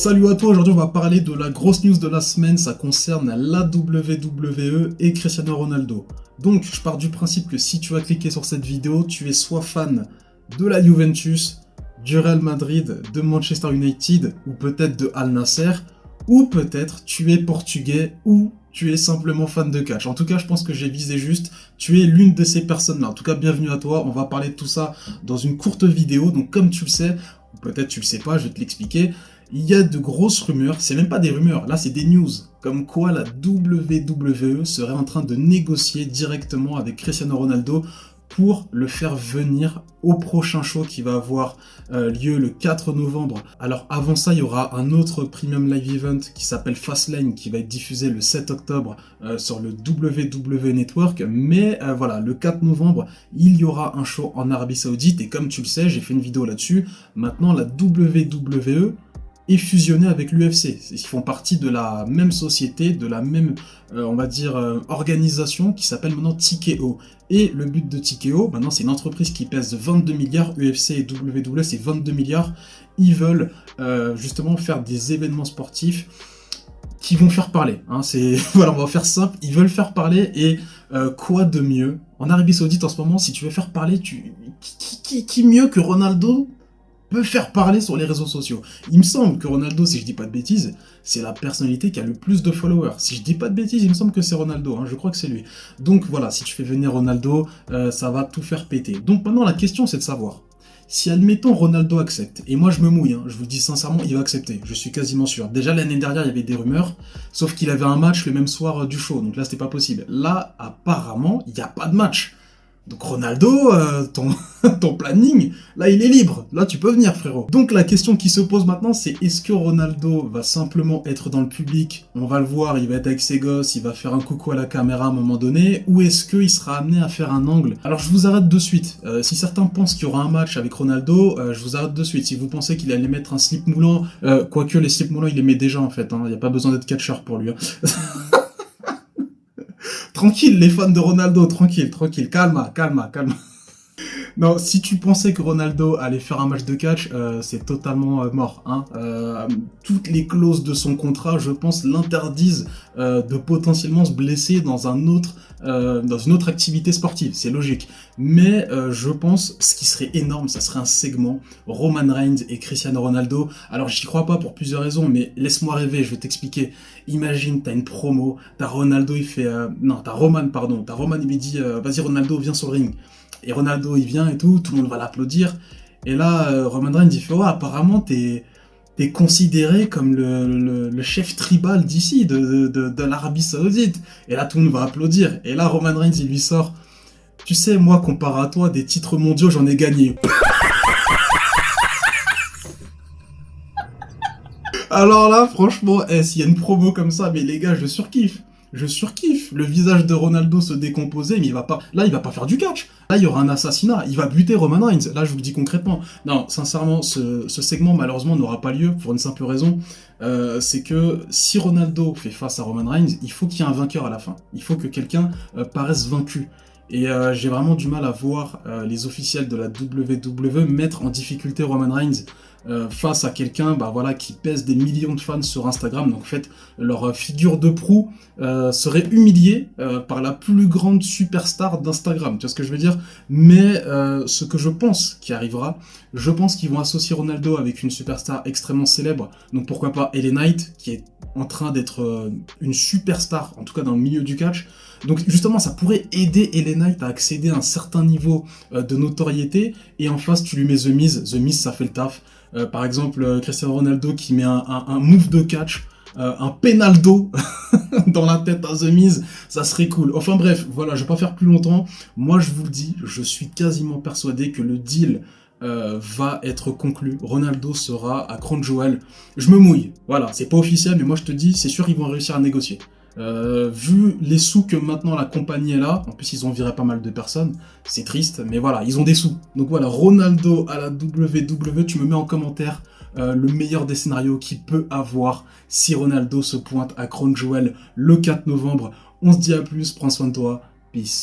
Salut à toi, aujourd'hui on va parler de la grosse news de la semaine, ça concerne la WWE et Cristiano Ronaldo. Donc je pars du principe que si tu as cliqué sur cette vidéo, tu es soit fan de la Juventus, du Real Madrid, de Manchester United ou peut-être de Al Nasser, ou peut-être tu es portugais ou tu es simplement fan de catch. En tout cas, je pense que j'ai visé juste, tu es l'une de ces personnes-là. En tout cas, bienvenue à toi, on va parler de tout ça dans une courte vidéo. Donc comme tu le sais, ou peut-être tu le sais pas, je vais te l'expliquer. Il y a de grosses rumeurs, c'est même pas des rumeurs, là c'est des news, comme quoi la WWE serait en train de négocier directement avec Cristiano Ronaldo pour le faire venir au prochain show qui va avoir lieu le 4 novembre. Alors avant ça, il y aura un autre premium live event qui s'appelle Fastlane qui va être diffusé le 7 octobre sur le WWE Network. Mais voilà, le 4 novembre, il y aura un show en Arabie Saoudite et comme tu le sais, j'ai fait une vidéo là-dessus. Maintenant, la WWE est fusionné avec l'UFC. Ils font partie de la même société, de la même, on va dire, organisation qui s'appelle maintenant TKO. Et le but de TKO, maintenant c'est une entreprise qui pèse 22 milliards, UFC et WWE c'est 22 milliards. Ils veulent justement faire des événements sportifs qui vont faire parler. Hein. C'est voilà, on va faire simple, ils veulent faire parler et quoi de mieux en Arabie Saoudite en ce moment, si tu veux faire parler, qui mieux que Ronaldo peut faire parler sur les réseaux sociaux. Il me semble que Ronaldo, si je dis pas de bêtises, c'est la personnalité qui a le plus de followers. Si je dis pas de bêtises, il me semble que c'est Ronaldo, hein, je crois que c'est lui. Donc voilà, si tu fais venir Ronaldo, ça va tout faire péter. Donc maintenant la question c'est de savoir, si admettons Ronaldo accepte, et moi je me mouille, hein, je vous le dis sincèrement, il va accepter, je suis quasiment sûr. Déjà l'année dernière il y avait des rumeurs, sauf qu'il avait un match le même soir du show, donc là c'était pas possible. Là apparemment il n'y a pas de match. Donc Ronaldo, ton planning, là il est libre, là tu peux venir frérot. Donc la question qui se pose maintenant c'est est-ce que Ronaldo va simplement être dans le public, on va le voir, il va être avec ses gosses, il va faire un coucou à la caméra à un moment donné, ou est-ce qu'il sera amené à faire un angle? Alors je vous arrête de suite, si certains pensent qu'il y aura un match avec Ronaldo, je vous arrête de suite. Si vous pensez qu'il allait mettre un slip moulant, quoique les slips moulants il les met déjà en fait, il n'y a pas besoin d'être catcheur pour lui. Hein. Tranquille, les fans de Ronaldo, tranquille, calma. Non, si tu pensais que Ronaldo allait faire un match de catch, c'est totalement mort. Hein. Toutes les clauses de son contrat, je pense, l'interdisent de potentiellement se blesser dans dans une autre activité sportive. C'est logique. Mais je pense, ce qui serait énorme, ça serait un segment Roman Reigns et Cristiano Ronaldo. Alors, j'y crois pas pour plusieurs raisons, mais laisse-moi rêver, je vais t'expliquer. Imagine, t'as une promo, t'as Ronaldo, il fait... t'as Roman, il lui dit, vas-y Ronaldo, viens sur le ring. Et Ronaldo, il vient et tout le monde va l'applaudir. Et là, Roman Reigns, il fait « Ouais, apparemment, t'es considéré comme le chef tribal d'ici, de l'Arabie Saoudite. » Et là, tout le monde va applaudir. Et là, Roman Reigns, il lui sort « Tu sais, moi, comparé à toi, des titres mondiaux, j'en ai gagné. » Alors là, franchement, s'il y a une promo comme ça, mais les gars, je surkiffe. Le visage de Ronaldo se décomposer, mais il va pas faire du catch. Là, il y aura un assassinat. Il va buter Roman Reigns. Là, je vous le dis concrètement. Non, sincèrement, ce segment, malheureusement, n'aura pas lieu pour une simple raison. C'est que si Ronaldo fait face à Roman Reigns, il faut qu'il y ait un vainqueur à la fin. Il faut que quelqu'un paraisse vaincu. Et j'ai vraiment du mal à voir les officiels de la WWE mettre en difficulté Roman Reigns face à quelqu'un voilà, qui pèse des millions de fans sur Instagram. Donc en fait, leur figure de proue serait humiliée par la plus grande superstar d'Instagram. Tu vois ce que je veux dire? Mais ce que je pense qui arrivera, je pense qu'ils vont associer Ronaldo avec une superstar extrêmement célèbre. Donc pourquoi pas LA Knight, qui est en train d'être une superstar, en tout cas dans le milieu du catch. Donc justement, ça pourrait aider LA Knight à accéder à un certain niveau de notoriété. Et en face, tu lui mets The Miz. The Miz, ça fait le taf. Par exemple, Cristiano Ronaldo qui met un move de catch, un penaldo dans la tête à The Miz, ça serait cool. Enfin bref, voilà, je vais pas faire plus longtemps. Moi, je vous le dis, je suis quasiment persuadé que le deal va être conclu. Ronaldo sera à Crown Jewel. Je me mouille. Voilà, c'est pas officiel, mais moi je te dis, c'est sûr, ils vont réussir à négocier. Vu les sous que maintenant la compagnie est là, en plus ils ont viré pas mal de personnes, c'est triste, mais voilà, ils ont des sous. Donc voilà, Ronaldo à la WWE, tu me mets en commentaire le meilleur des scénarios qu'il peut avoir si Ronaldo se pointe à Crown Jewel le 4 novembre. On se dit à plus, prends soin de toi, peace.